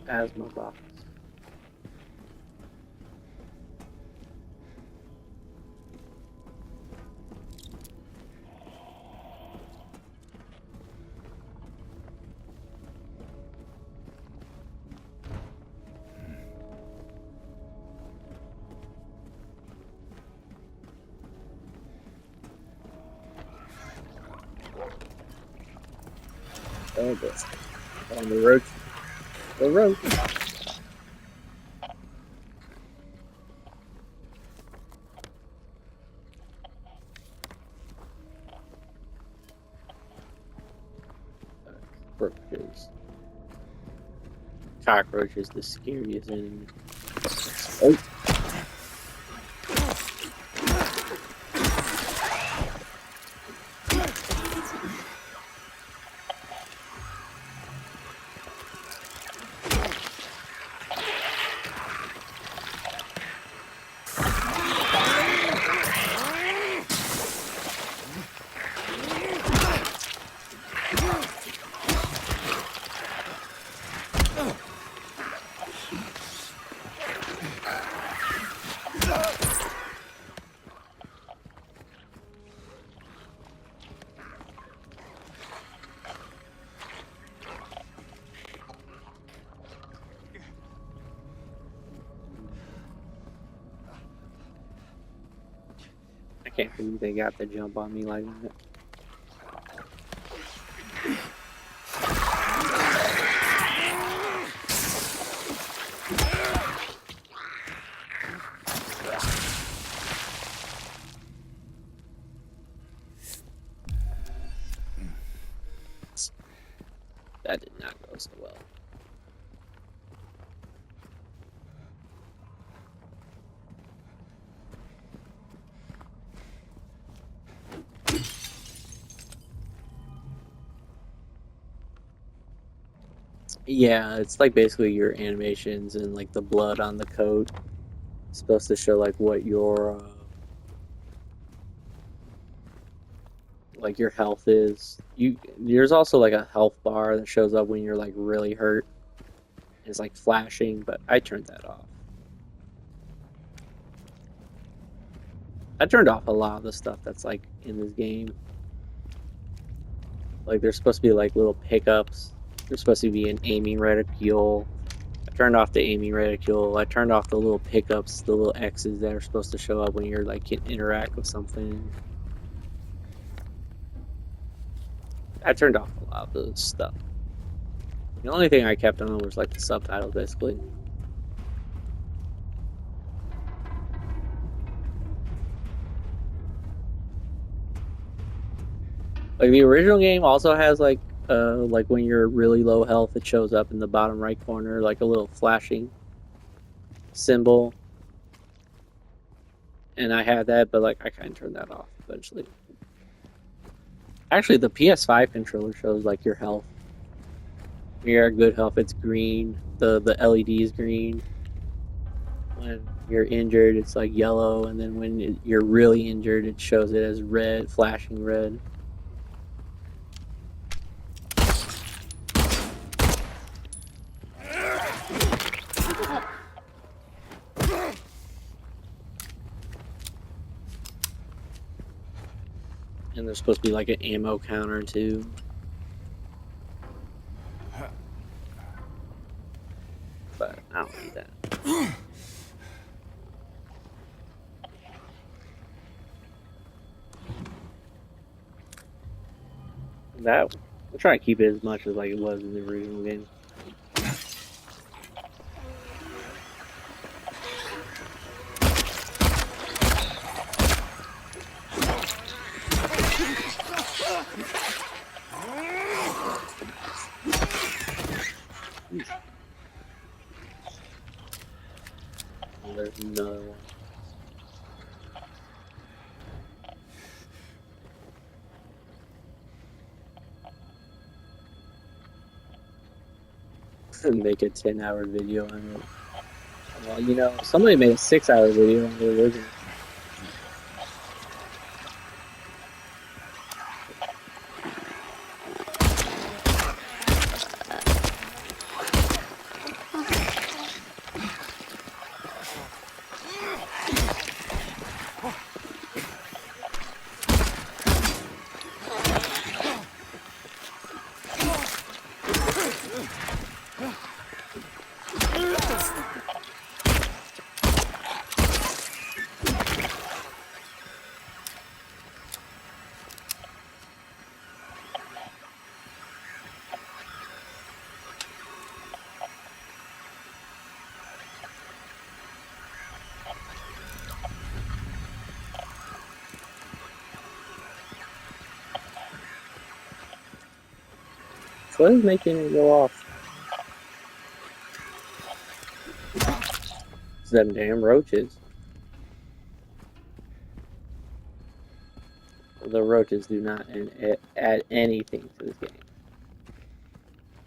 Asthma box. Oh, but on the road. The road. Cockroaches. Cockroach is the scariest enemy. Oh. I can't believe they got the jump on me like that. That did not go so well. Yeah, it's like basically your animations and like the blood on the coat. It's supposed to show like what your like your health is. There's also like a health bar that shows up when you're like really hurt. It's like flashing, but I turned that off. I turned off a lot of the stuff that's like in this game. Like there's supposed to be like little pickups. There's supposed to be an aiming reticule. I turned off the aiming reticule. I turned off the little pickups, the little X's that are supposed to show up when you're like interact with something. I turned off a lot of those stuff. The only thing I kept on was like the subtitles, basically. Like the original game also has like when you're really low health, it shows up in the bottom right corner, like a little flashing symbol. And I had that, but like I kind of turned that off eventually. Actually, the PS5 controller shows like your health. When you're at good health, it's green. The LED is green. When you're injured, it's like yellow, and then when you're really injured, it shows it as red, flashing red. And there's supposed to be like an ammo counter too. But I don't need that. I'll try to keep it as much as like it was in the original game. There's another one. Make a 10-hour video on it. Well, you know, somebody made a 6-hour video on the original. What is making it go off? It's them damn roaches. The roaches do not add anything to this game.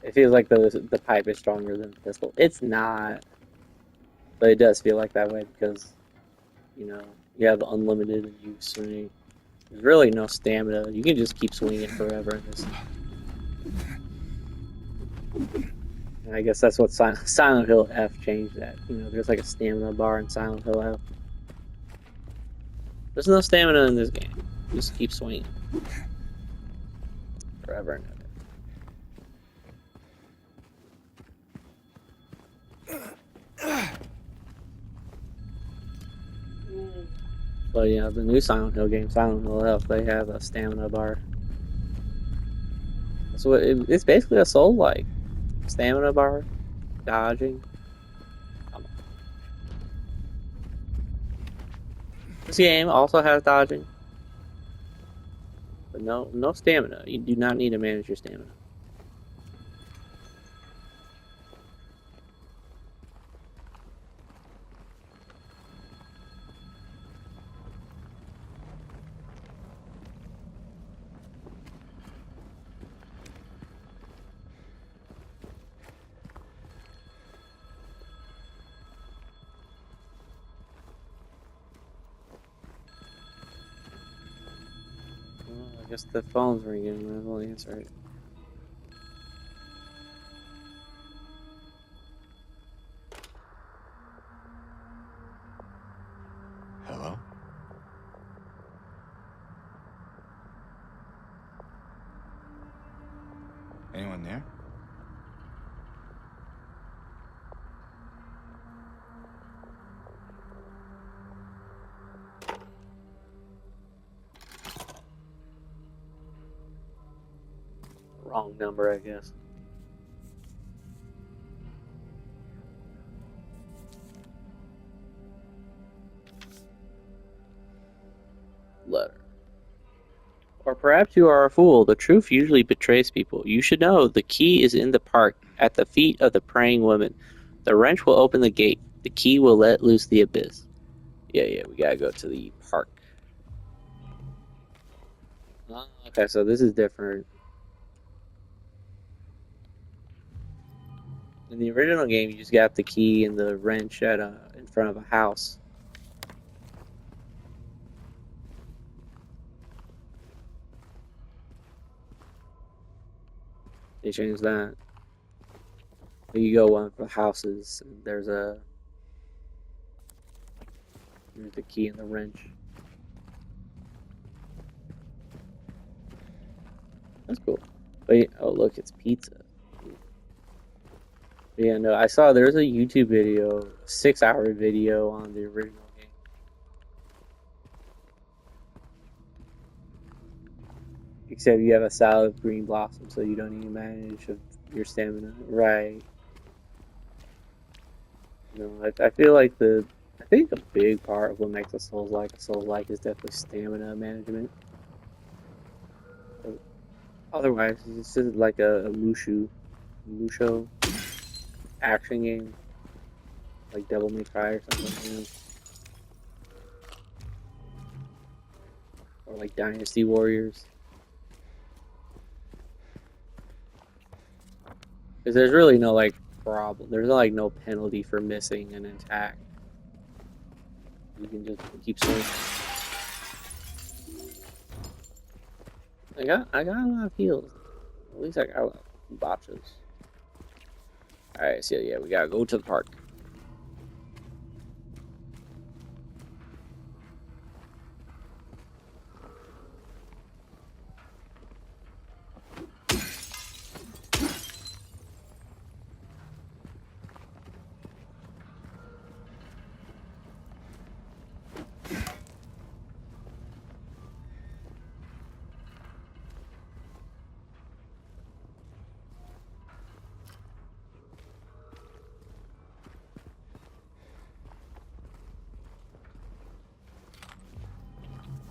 It feels like the pipe is stronger than the pistol. It's not, but it does feel like that way because you have unlimited and you swing. There's really no stamina. You can just keep swinging forever in this. And I guess that's what Silent Hill F changed that. There's like a stamina bar in Silent Hill F. There's no stamina in this game. Just keep swinging forever and ever. But yeah, the new Silent Hill game, Silent Hill F, they have a stamina bar. So it's basically a Soul-like. Stamina bar, dodging. Come on. This game also has dodging, but no stamina. You do not need to manage your stamina. I guess the phone's ringing. Might as well answer it. Hello? Anyone there? Wrong number, I guess. Letter. Or perhaps you are a fool. The truth usually betrays people. You should know the key is in the park, at the feet of the praying woman. The wrench will open the gate. The key will let loose the abyss. Yeah, we gotta go to the park. Okay, so this is different. In the original game, you just got the key and the wrench in front of a house. They changed that. You go one of the houses, and there's the key and the wrench. That's cool. But oh look, it's pizza. Yeah, no, I saw there's a YouTube video, 6-hour video on the original game. Except you have a salad of green blossom, so you don't even manage your stamina. Right. I feel like I think a big part of what makes a Souls-like is definitely stamina management. Otherwise, it's just like a Musho action game, like Devil May Cry or something, or like Dynasty Warriors. Because there's really no problem. There's no penalty for missing an attack. You can just keep swinging. I got a lot of heals. At least I got a lot of botches. Alright, so yeah, we gotta go to the park.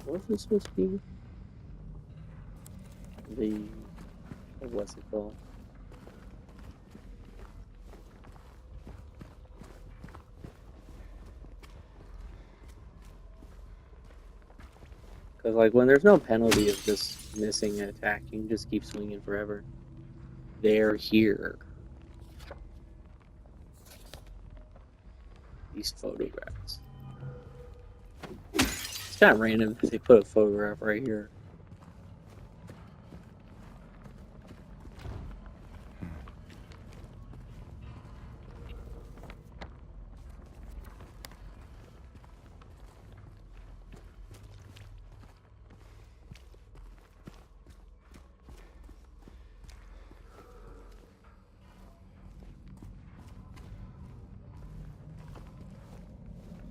What's this supposed to be? What's it called? Cause like when there's no penalty of just missing an attack, you can just keep swinging forever. They're here. These photographs. It's kind of random if they put a photograph right here.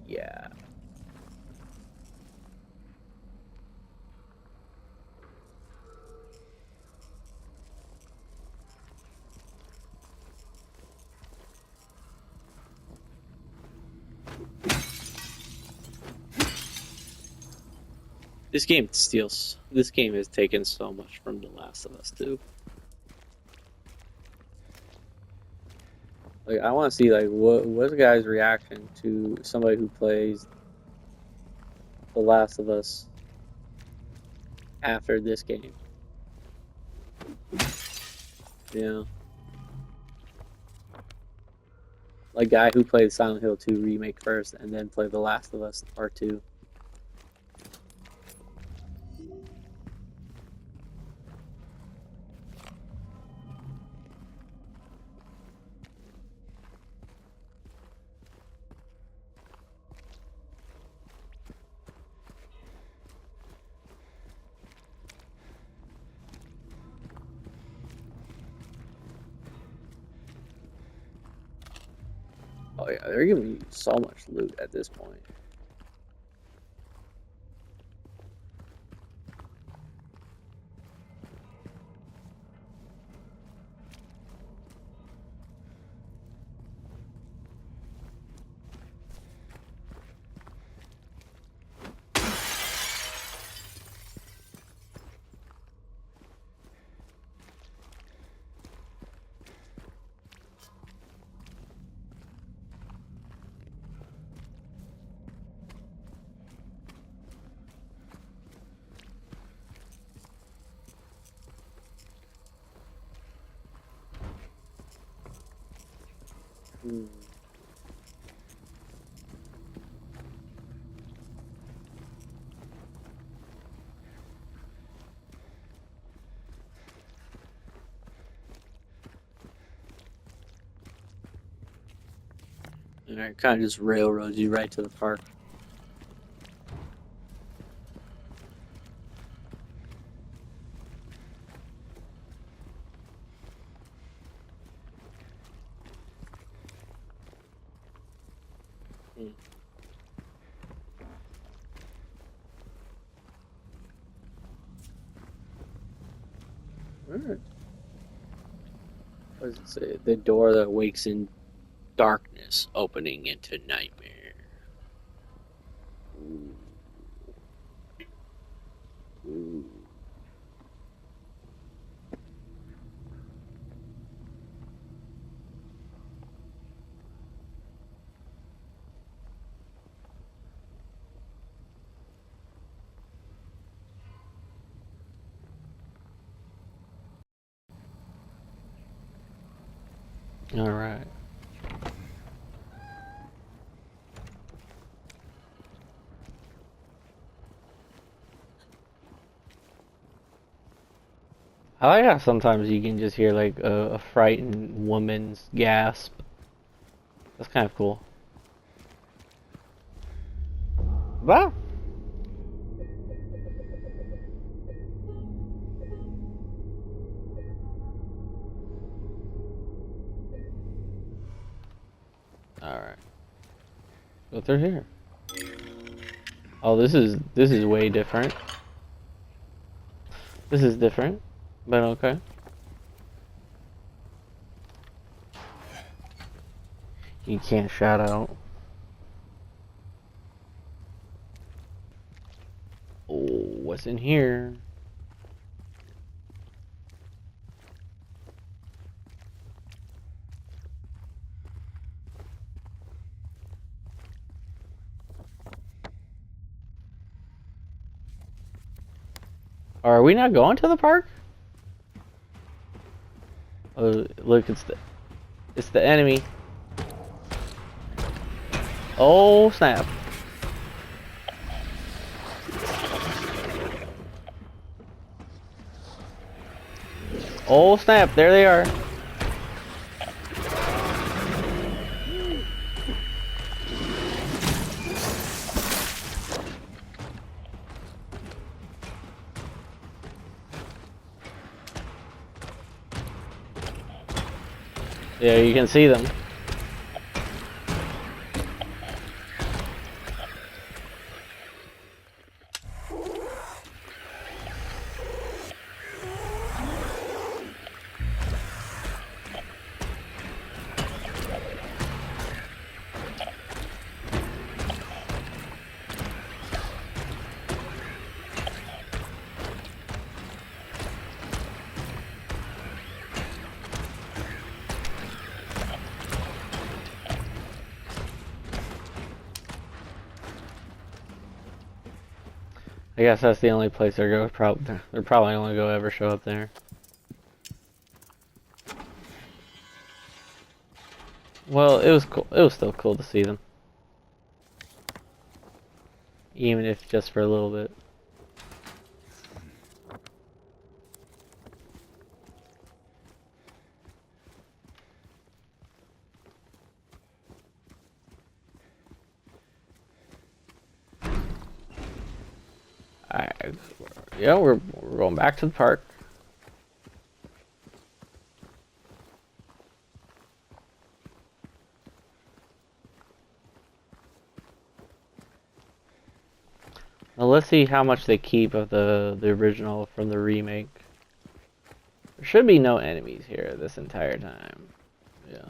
Yeah. This game steals. This game has taken so much from The Last of Us 2. Like I want to see like what's the guy's reaction to somebody who plays The Last of Us after this game. Yeah. Like guy who played Silent Hill 2 remake first and then played The Last of Us Part 2. Oh yeah, they're giving you so much loot at this point. Hmm. And it kind of just railroads you right to the park. Hmm. Alright. What does it say? The door that wakes in darkness, opening into nightmare. Ooh. Ooh. All right. I like how sometimes you can just hear like a frightened woman's gasp. That's kind of cool. Wow. All right. Go through here. Oh, this is way different. This is different, but okay. You can't shout out. Oh, what's in here? Are we not going to the park? Oh, look, it's the enemy. Oh snap! Oh snap! There they are. Yeah, you can see them. I guess that's the only place they're going. They're probably only going to ever show up there. Well, it was cool. It was still cool to see them, even if just for a little bit. Alright, yeah, we're going back to the park. Now let's see how much they keep of the original from the remake. There should be no enemies here this entire time. Yeah.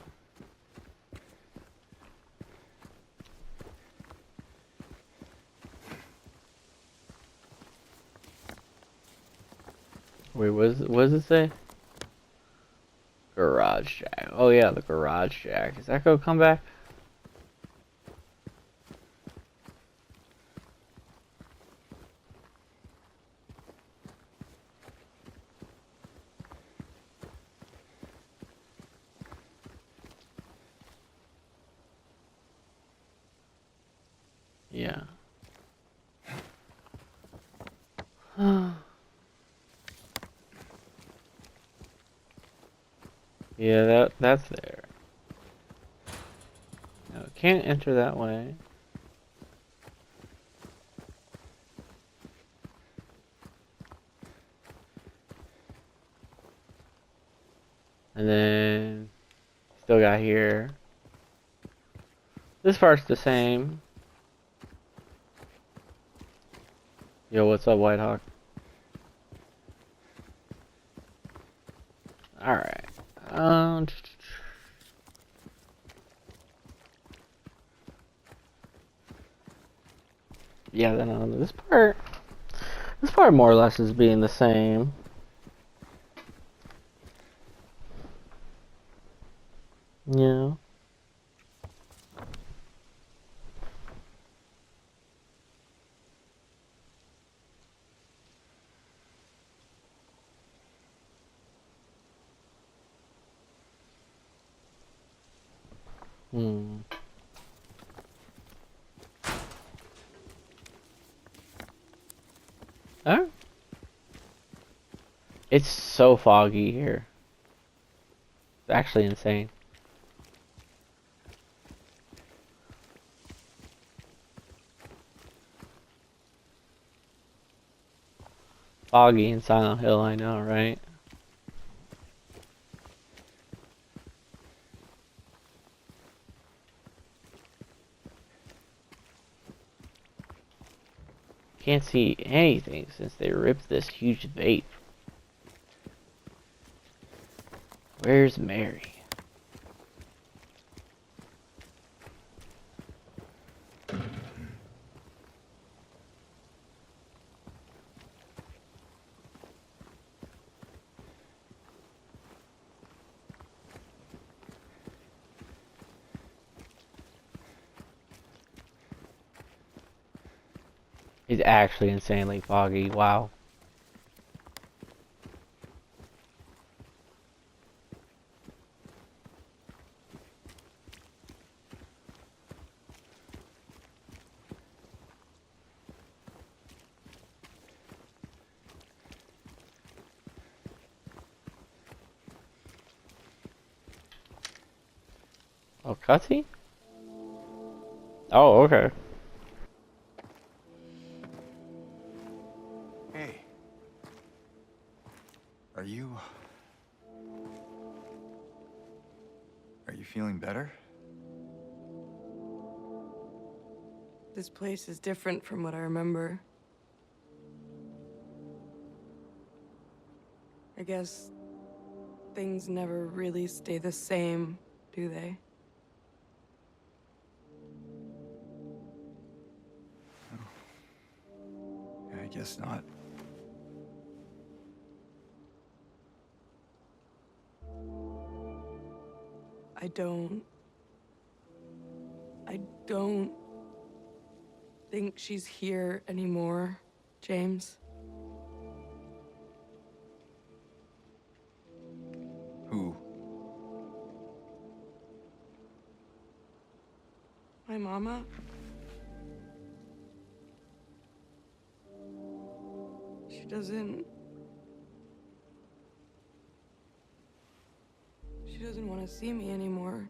Wait, what does it say? Garage Jack. Oh yeah, the Garage Jack. Is that gonna come back? Yeah. Yeah, that's there. No, can't enter that way. And then still got here. This part's the same. Yo, what's up, Whitehawk? Alright. Yeah, then this part more or less is being the same. Yeah. Hmm. Huh? It's so foggy here. It's actually insane. Foggy in Silent Hill, I know, right? Can't see anything since they ripped this huge vape. Where's Mary? It's actually insanely foggy. Wow. Oh, cutscene? Oh, okay. Hey. Are you... Are you feeling better? This place is different from what I remember. I guess things never really stay the same, do they? Yeah, I guess not. I don't think she's here anymore, James. Who? My mama? She doesn't want to see me anymore.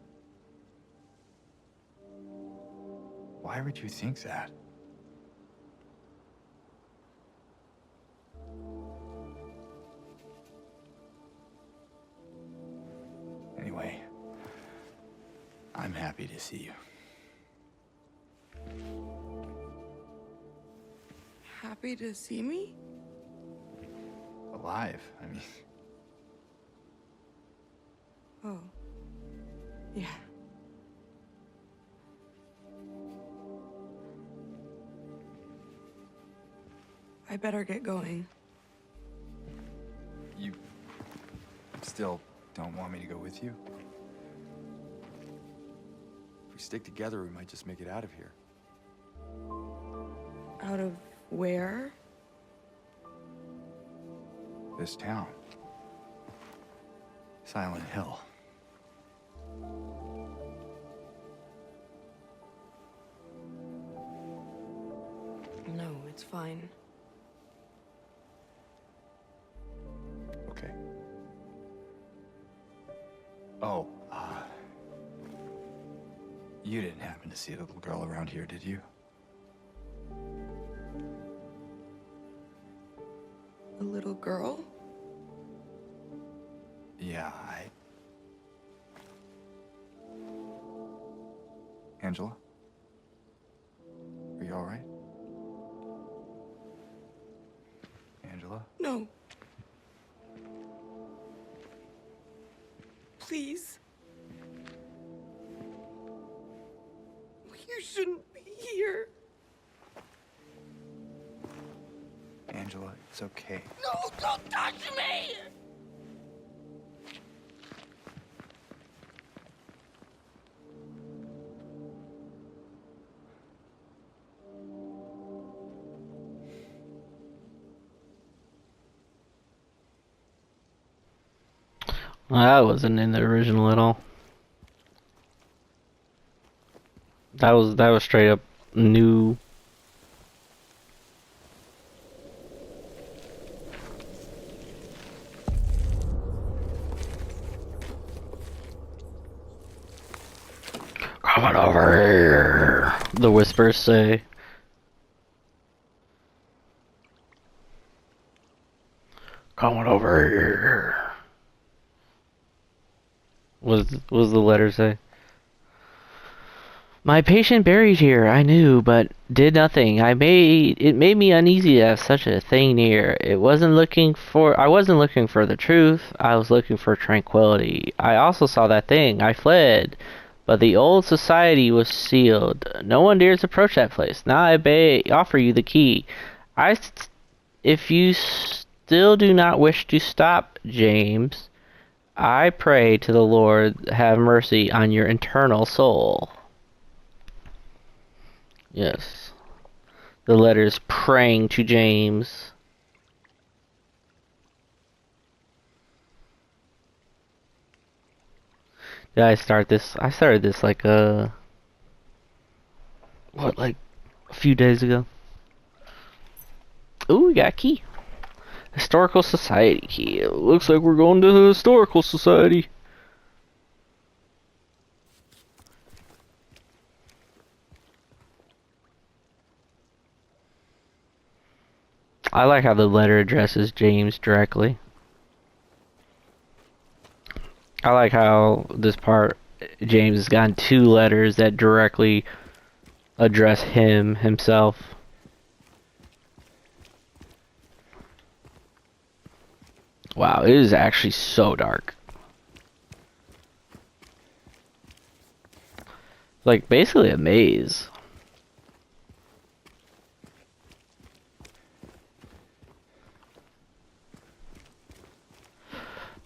Why would you think that? Anyway, I'm happy to see you. Happy to see me? Alive, I mean... Oh. Yeah. I better get going. You... still don't want me to go with you? If we stick together, we might just make it out of here. Out of where? This town. Silent Hill. No, it's fine. Okay. Oh, you didn't happen to see a little girl around here, did you? A little girl? Yeah, Angela? Are you all right? Angela? No. Please. You shouldn't be here. Angela, it's okay. No, don't touch me! Well, that wasn't in the original at all. That was straight up new. Come on over here, the whispers say. Come on over here. What does the letter say? My patient buried here, I knew, but did nothing. It made me uneasy to have such a thing near. I wasn't looking for the truth. I was looking for tranquility. I also saw that thing. I fled. But the old society was sealed. No one dares approach that place. Now I offer you the key. If you still do not wish to stop, James, I pray to the Lord have mercy on your eternal soul. Yes. The letter's praying to James. Did I start this? I started this like like a few days ago. Ooh, we got a key. Historical Society key. It looks like we're going to the Historical Society. I like how the letter addresses James directly. I like how this part, James has gotten 2 letters that directly address himself. Wow, it is actually so dark. Like, basically a maze.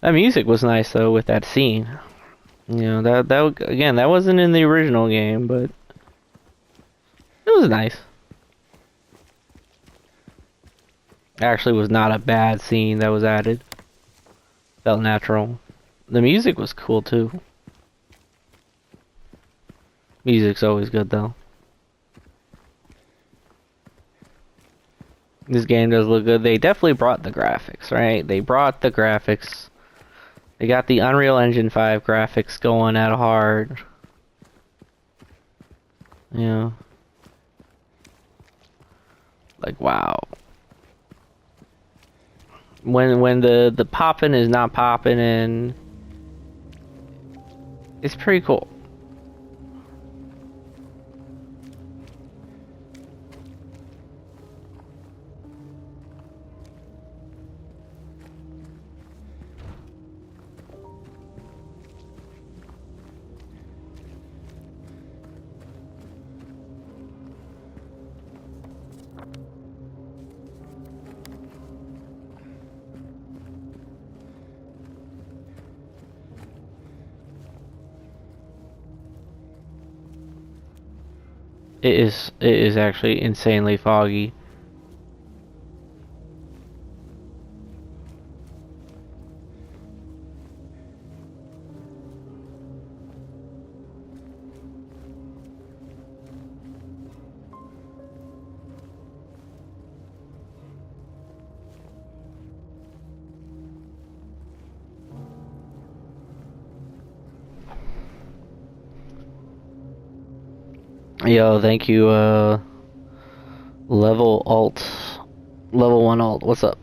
That music was nice though with that scene. You know, that again, that wasn't in the original game, but it was nice. Actually was not a bad scene that was added. Felt natural. The music was cool too. Music's always good though. This game does look good. They definitely brought the graphics, right? They brought the graphics. They got the Unreal Engine 5 graphics going at hard. Yeah. Like, wow. When the popping is not popping, and it's pretty cool. It is actually insanely foggy. Yo, thank you, level alt. Level 1 alt, what's up?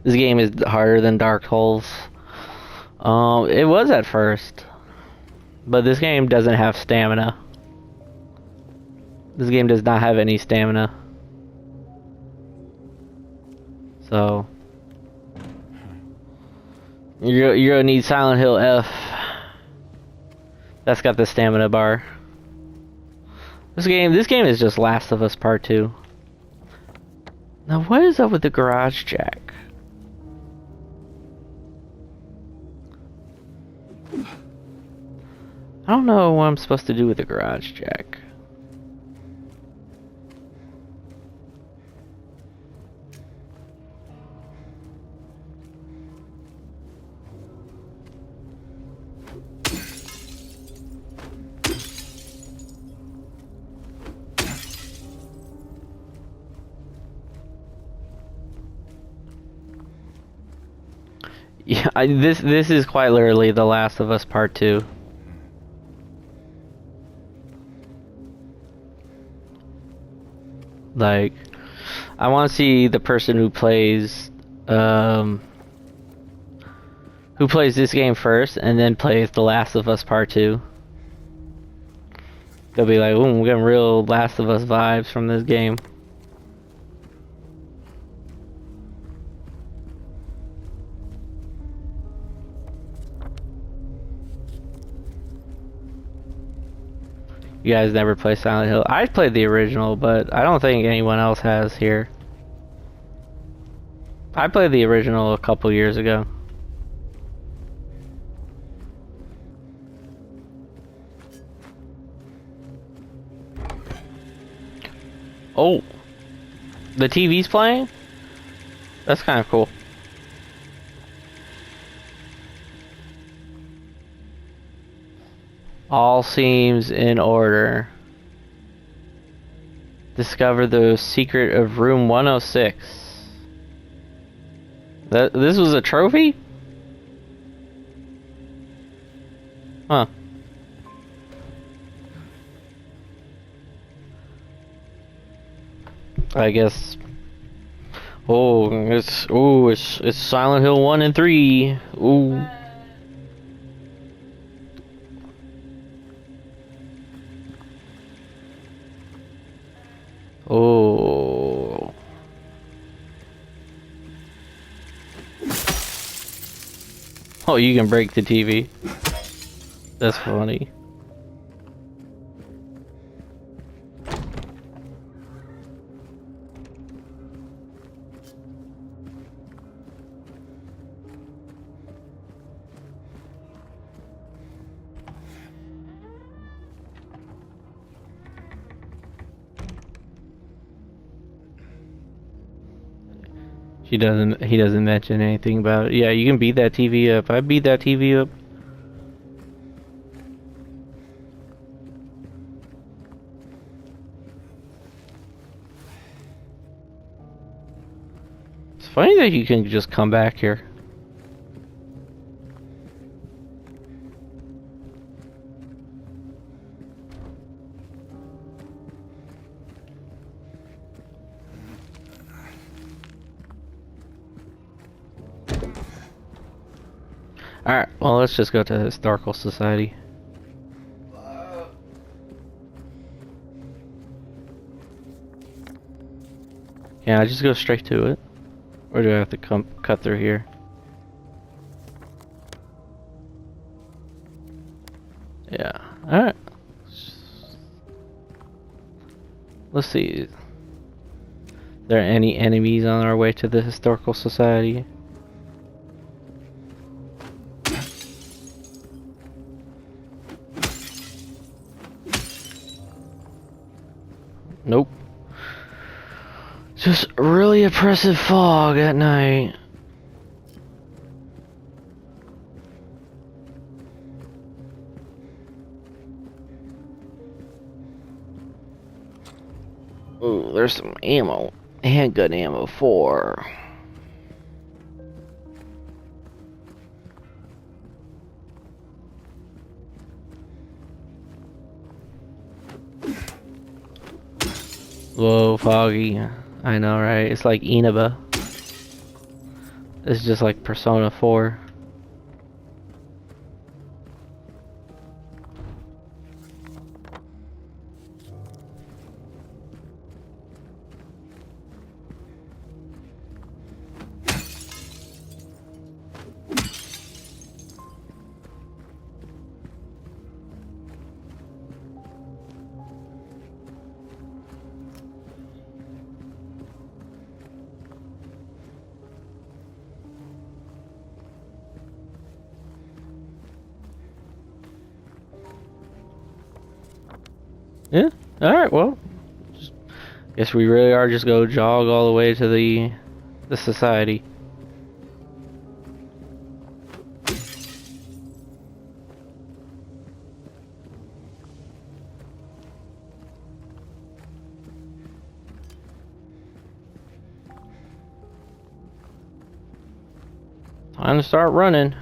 This game is harder than Dark Souls. It was at first. But this game doesn't have stamina. This game does not have any stamina. So you're gonna need Silent Hill F. That's got the stamina bar. This game is just Last of Us Part 2. Now what is up with the garage jack? I don't know what I'm supposed to do with the garage jack. Yeah, this is quite literally The Last of Us Part 2. Like, I want to see the person who plays this game first and then plays The Last of Us Part 2. They'll be like, ooh, we're getting real Last of Us vibes from this game. You guys never play Silent Hill? I played the original, but I don't think anyone else has here. I played the original a couple years ago. Oh, the TV's playing? That's kind of cool. All seems in order. Discover the secret of room 106. This was a trophy? Huh. I guess. It's Silent Hill 1 and 3. Ooh. Oh. Oh, you can break the TV. That's funny. He doesn't mention anything about it. Yeah, you can beat that TV up. I beat that TV up. It's funny that you can just come back here. Alright, well, let's just go to the Historical Society. Can I just go straight to it? Or do I have to cut through here? Yeah, alright. Let's see. Is there any enemies on our way to the Historical Society? Nope. Just really oppressive fog at night. Ooh, there's some ammo. Handgun ammo 4. Whoa, foggy. I know, right? It's like Inaba. It's just like Persona 4. Yeah. All right. Well, guess we really are just go jog all the way to the society. Time to start running.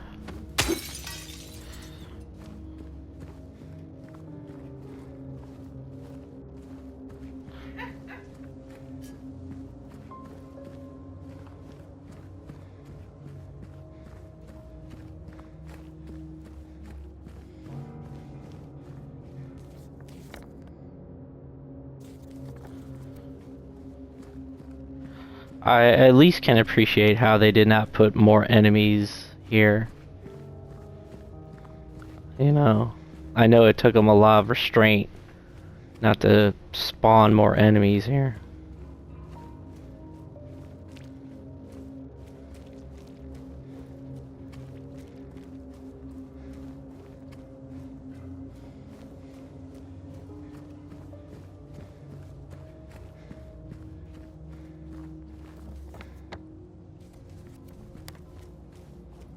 I at least can appreciate how they did not put more enemies here. You know, I know it took them a lot of restraint not to spawn more enemies here.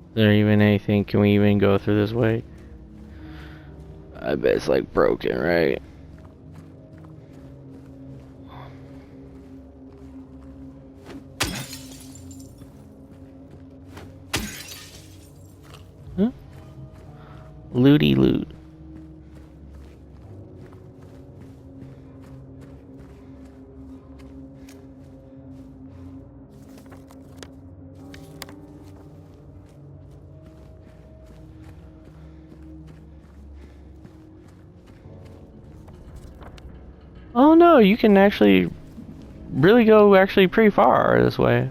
Is there even anything? Can we even go through this way? I bet it's like broken, right? Huh? Looty loot. Oh no, you can actually really go actually pretty far this way.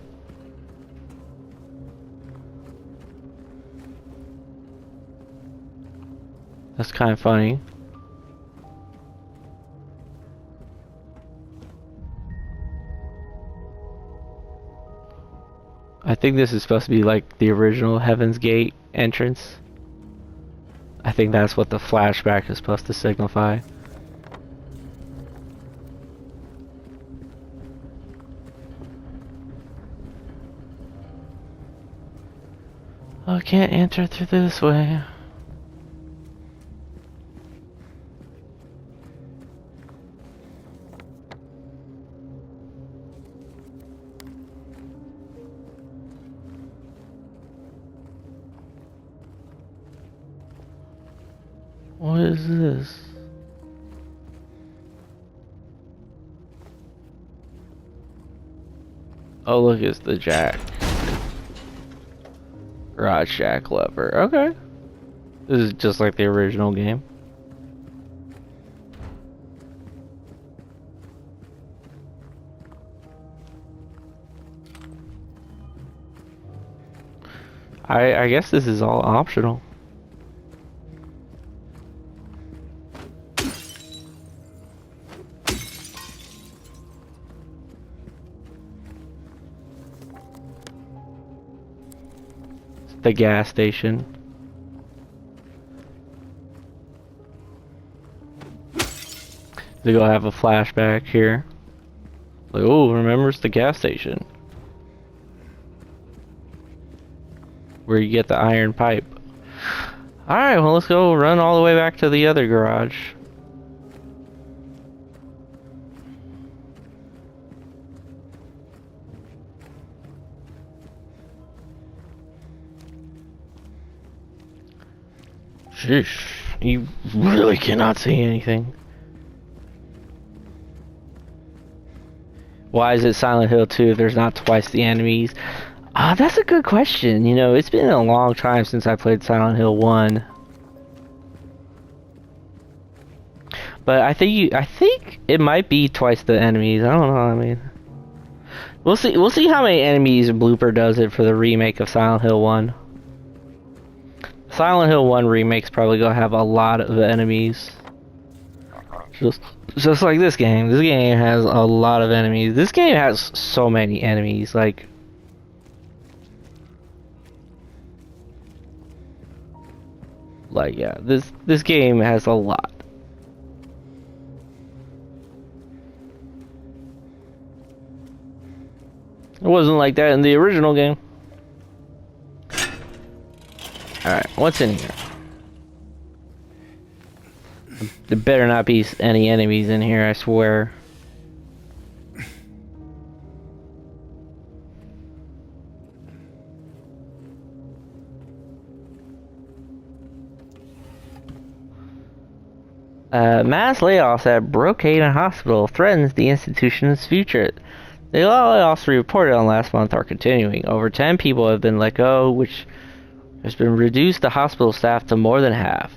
That's kind of funny. I think this is supposed to be like the original Heaven's Gate entrance. I think that's what the flashback is supposed to signify. Oh, I can't enter through this way. What is this? Oh, look, it's the jack. Garage jack lever. Okay. This is just like the original game. I guess this is all optional. The gas station. They go have a flashback here. Like, oh, remember it's the gas station. Where you get the iron pipe. Alright, well let's go run all the way back to the other garage. Sheesh, you really cannot see anything. Why is it Silent Hill 2 if there's not twice the enemies? That's a good question. You know, it's been a long time since I played Silent Hill 1. But I think it might be twice the enemies. I don't know, I mean. We'll see how many enemies Bloober does it for the remake of Silent Hill 1. Silent Hill 1 remake's probably gonna have a lot of enemies. Just like this game. This game has a lot of enemies. This game has so many enemies, like yeah, this game has a lot. It wasn't like that in the original game. Alright, what's in here? There better not be any enemies in here, I swear. Mass layoffs at Brookhaven Hospital threatens the institution's future. The layoffs reported on last month are continuing. Over 10 people have been let go, which has been reduced the hospital staff to more than half.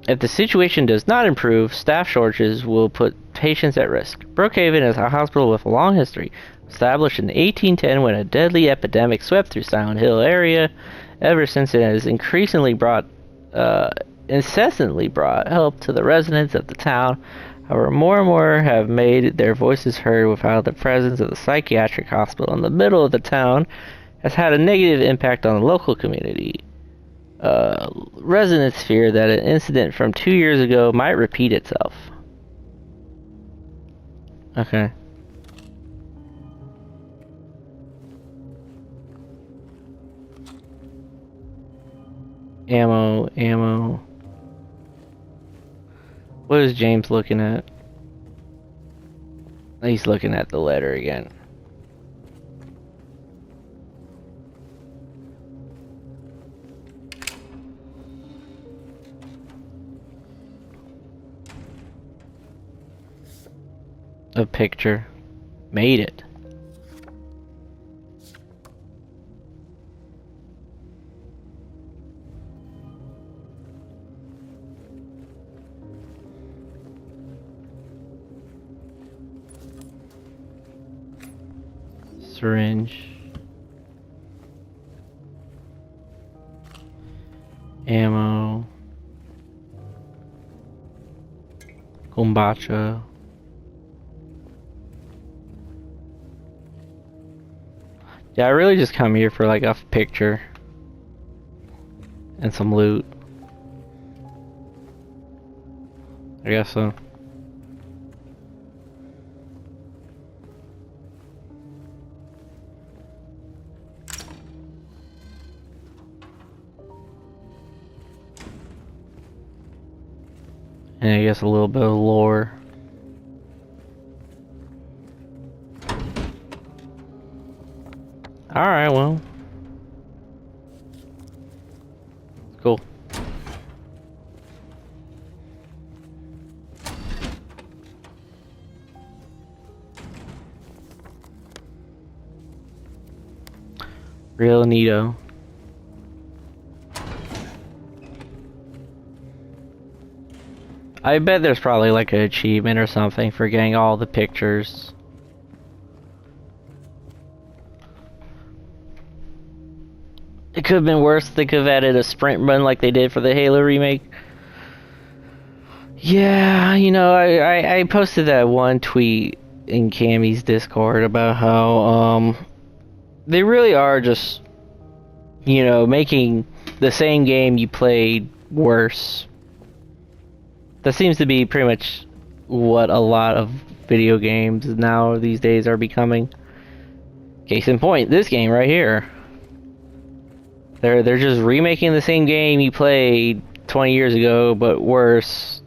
If the situation does not improve, staff shortages will put patients at risk. Brookhaven is a hospital with a long history, established in 1810 when a deadly epidemic swept through Silent Hill area. Ever since, it has incessantly brought help to the residents of the town. However, more and more have made their voices heard without the presence of the psychiatric hospital in the middle of the town has had a negative impact on the local community. Residents fear that an incident from 2 years ago might repeat itself. Okay. Ammo. What is James looking at? He's looking at the letter again. A picture. Made it. syringe. Ammo. Kombucha. Yeah, I really just come here for like a picture. And some loot. I guess so. And I guess a little bit of lore. Alright, well. Cool. Real neato. I bet there's probably like an achievement or something for getting all the pictures. It could have been worse. They could have added a sprint run like they did for the Halo remake. Yeah, you know, I posted that one tweet in Cammy's Discord about how they really are just, you know, making the same game you played worse. That seems to be pretty much what a lot of video games now these days are becoming. Case in point, this game right here. They're just remaking the same game you played 20 years ago, but worse,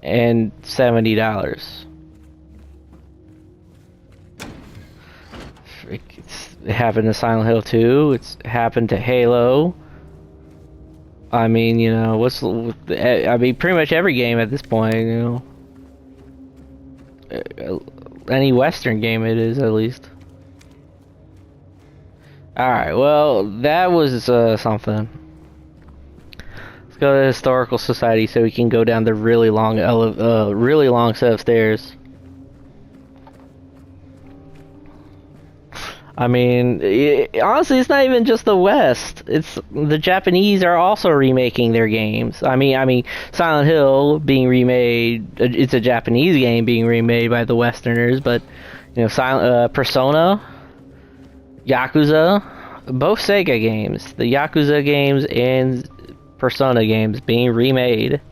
and $70. It happened to Silent Hill 2. It's happened to Halo. I mean, you know, I mean, pretty much every game at this point, you know. Any Western game it is, at least. Alright, well, that was something. Let's go to the Historical Society so we can go down the really long set of stairs. I mean, honestly, it's not even just the West. It's the Japanese are also remaking their games. I mean, Silent Hill being remade. It's a Japanese game being remade by the Westerners, but you know, Persona, Yakuza, both Sega games, the Yakuza games and Persona games being remade.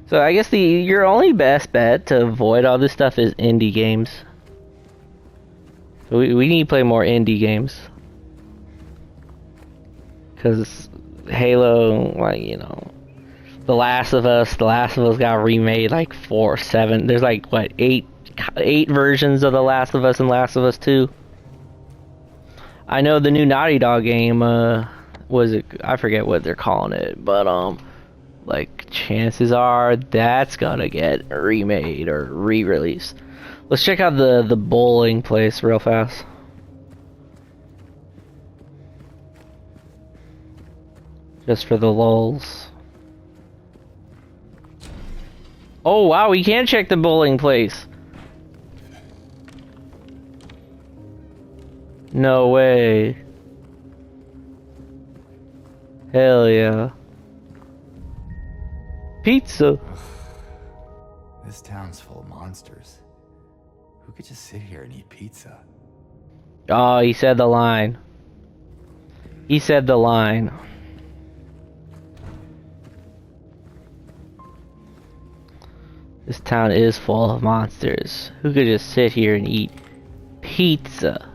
So I guess your only best bet to avoid all this stuff is indie games. We need to play more indie games. Because Halo, like, you know, The Last of Us got remade like 4, 7. There's like, what, 8 versions of The Last of Us and Last of Us 2. I know the new Naughty Dog game, I forget what they're calling it, but, like, chances are that's gonna get remade or re-released. Let's check out the bowling place real fast. Just for the lulz. Oh wow, we can check the bowling place. No way. Hell yeah. Pizza. This town's full of monsters. Who could just sit here and eat pizza? Oh, he said the line. He said the line. This town is full of monsters. Who could just sit here and eat pizza?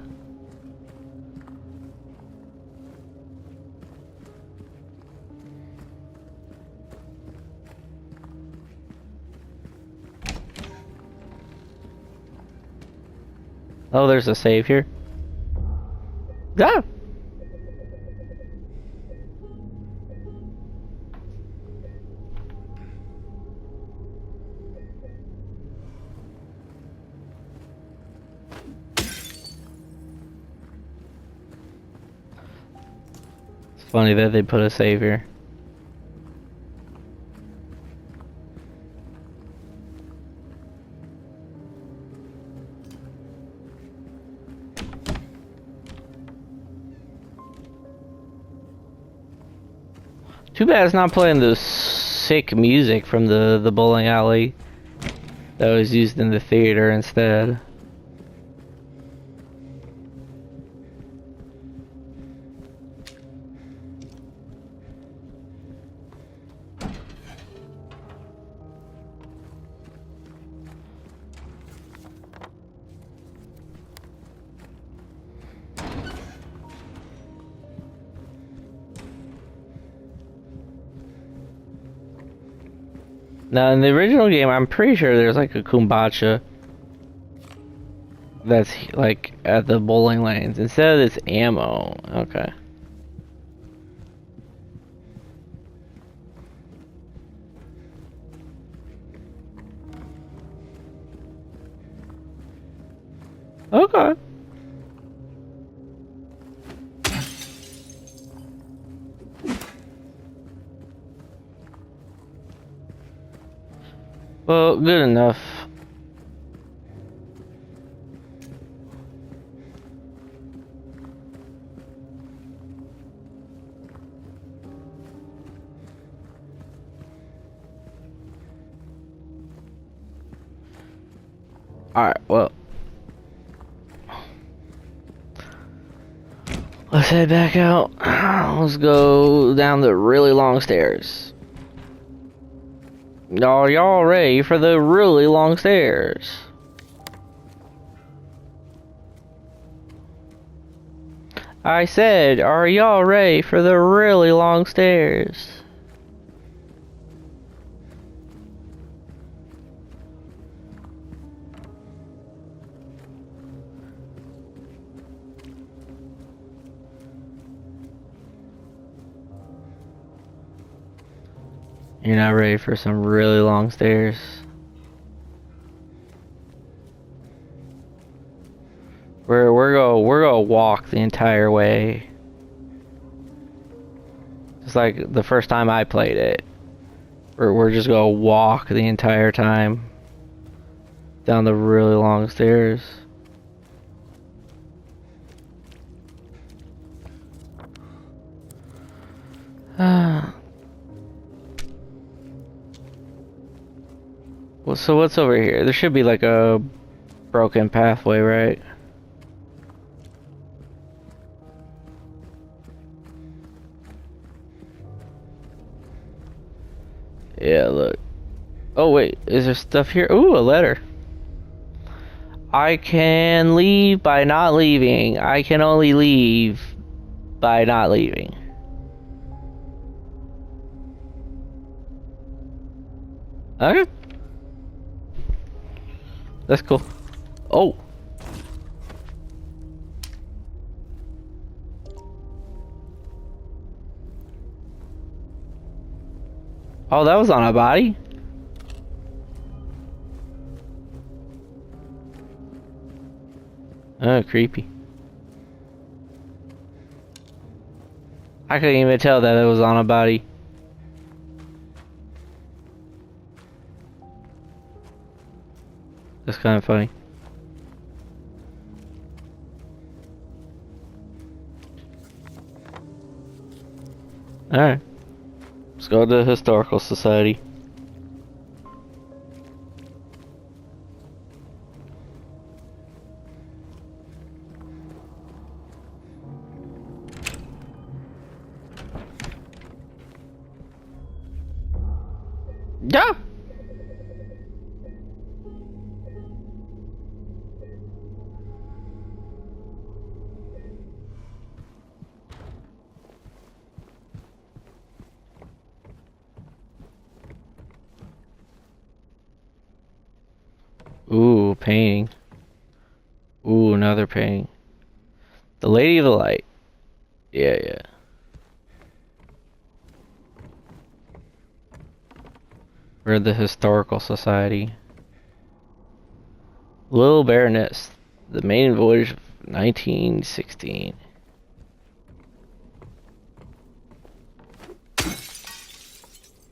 Oh, there's a save here. Ah! It's funny that they put a save here. Too bad it's not playing the sick music from the bowling alley that was used in the theater instead. Now, in the original game, I'm pretty sure there's like a kombucha that's like at the bowling lanes. Instead of this ammo. Okay. Okay. Well, good enough. Alright, well. Let's head back out. Let's go down the really long stairs. Are y'all ready for the really long stairs? I said, are y'all ready for the really long stairs? You're not ready for some really long stairs. We're gonna walk the entire way. Just like the first time I played it. We're just gonna walk the entire time down the really long stairs. Well, so what's over here? There should be like a broken pathway, right? Yeah, look. Oh wait, is there stuff here? Ooh, a letter. I can leave by not leaving. I can only leave by not leaving. Okay. That's cool. Oh. Oh, that was on a body? Oh, creepy. I couldn't even tell that it was on a body. That's kind of funny. Alright. Let's go to the Historical Society. Yeah! Ooh, painting. Ooh, another painting. The Lady of the Light. Yeah, yeah. We're at the Historical Society. Little Baroness. The maiden voyage of 1916.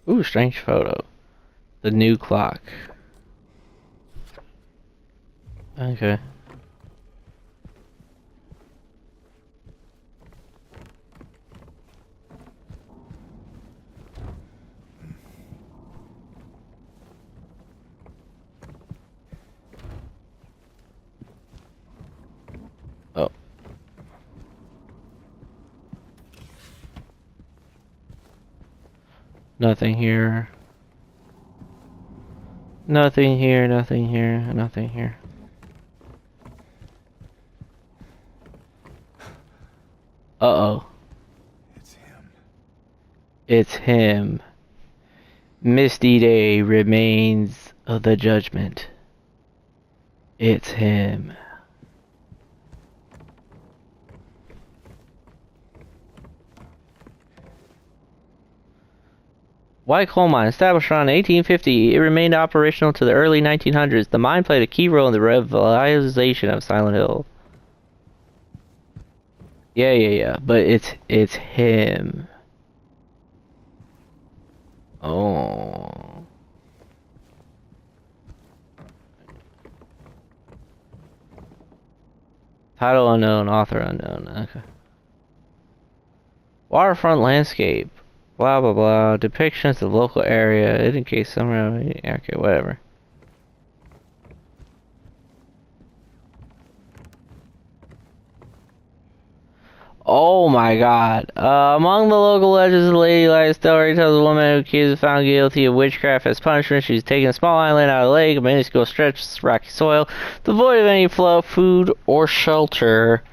Ooh, strange photo. The new clock. Okay. Nothing here. Nothing here, nothing here, nothing here. Uh-oh. It's him. It's him. Misty day remains of the judgment. It's him. White coal mine, established around 1850, it remained operational to the early 1900s. The mine played a key role in the revitalization of Silent Hill. Yeah, but it's him. Oh. Title unknown, author unknown. Okay. Waterfront landscape. Blah blah blah. Depictions of the local area. It indicates somewhere. Okay, whatever. Oh my god. Among the local legends of the Lady Light story tells a woman who accused found guilty of witchcraft as punishment. She's taken a small island out of the lake, a minuscule stretch of rocky soil, devoid of any flow, food, or shelter.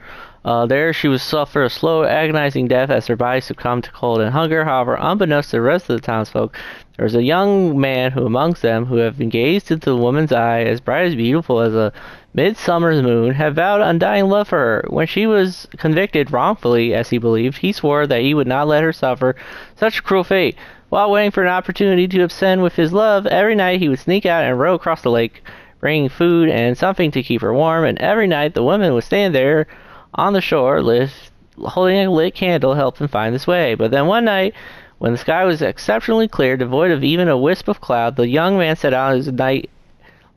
There she would suffer a slow, agonizing death as her body succumbed to cold and hunger. However, unbeknownst to the rest of the townsfolk, there was a young man who amongst them, who had been gazed into the woman's eye, as bright as beautiful as a midsummer's moon, had vowed undying love for her. When she was convicted wrongfully, as he believed, he swore that he would not let her suffer such a cruel fate. While waiting for an opportunity to ascend with his love, every night he would sneak out and row across the lake, bringing food and something to keep her warm, and every night the woman would stand there on the shore, holding a lit candle, help him find his way. But then one night, when the sky was exceptionally clear, devoid of even a wisp of cloud, the young man set out on his nightly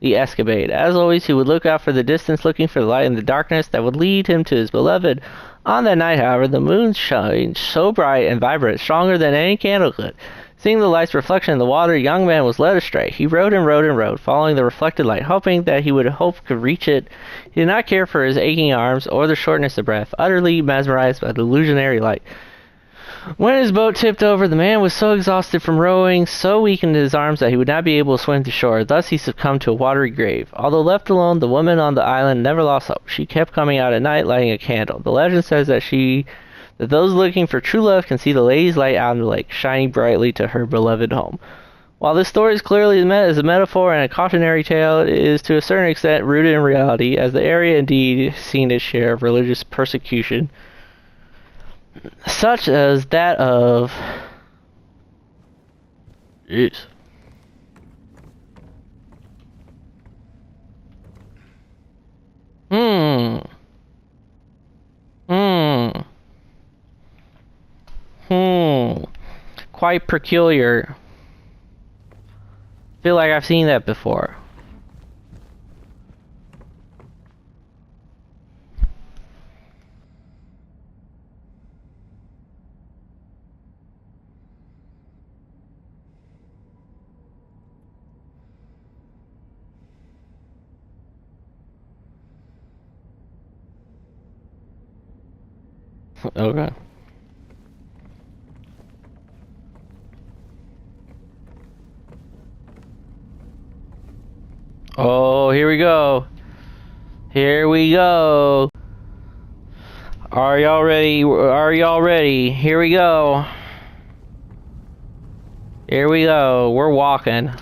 escapade. As always, he would look out for the distance, looking for the light in the darkness that would lead him to his beloved. On that night, however, the moon shined so bright and vibrant, stronger than any candle could. Seeing the light's reflection in the water, the young man was led astray. He rowed and rowed and rowed, following the reflected light, hoping that he would could reach it. He did not care for his aching arms or the shortness of breath, utterly mesmerized by the illusionary light. When his boat tipped over, the man was so exhausted from rowing, so weak in his arms that he would not be able to swim to shore. Thus he succumbed to a watery grave. Although left alone, the woman on the island never lost hope. She kept coming out at night, lighting a candle. The legend says that those looking for true love can see the lady's light out in the lake, shining brightly to her beloved home. While this story is clearly meant as a metaphor and a cautionary tale, it is to a certain extent rooted in reality, as the area indeed has seen its share of religious persecution, such as that of... Jeez. Quite peculiar. Feel like I've seen that before. Okay. Oh, here we go. Here we go. Are y'all ready? Are y'all ready? Here we go. Here we go. We're walking.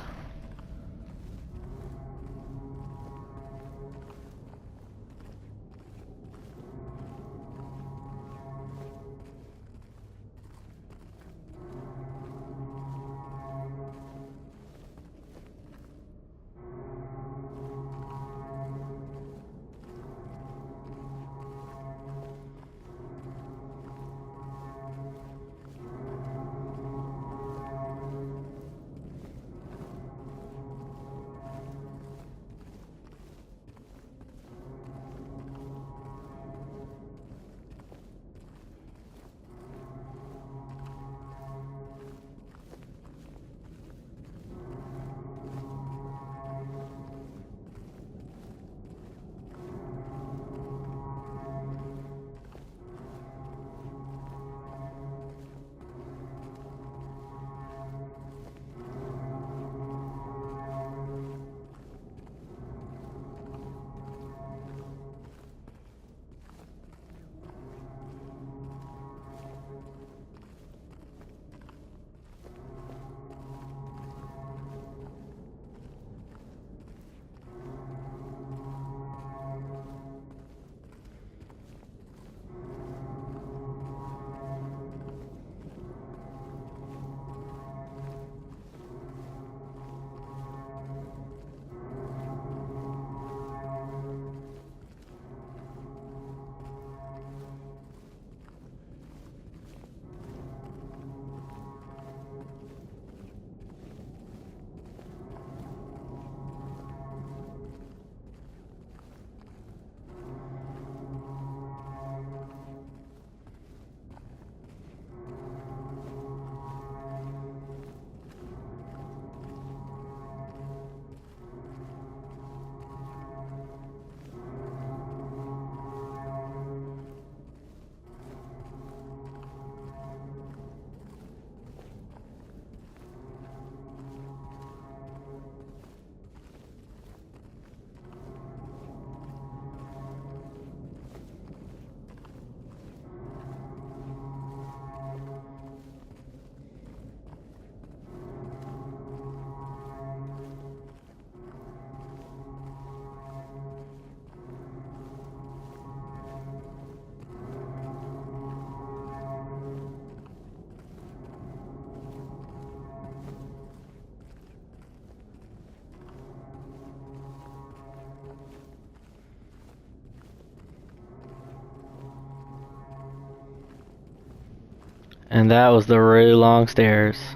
And that was the really long stairs.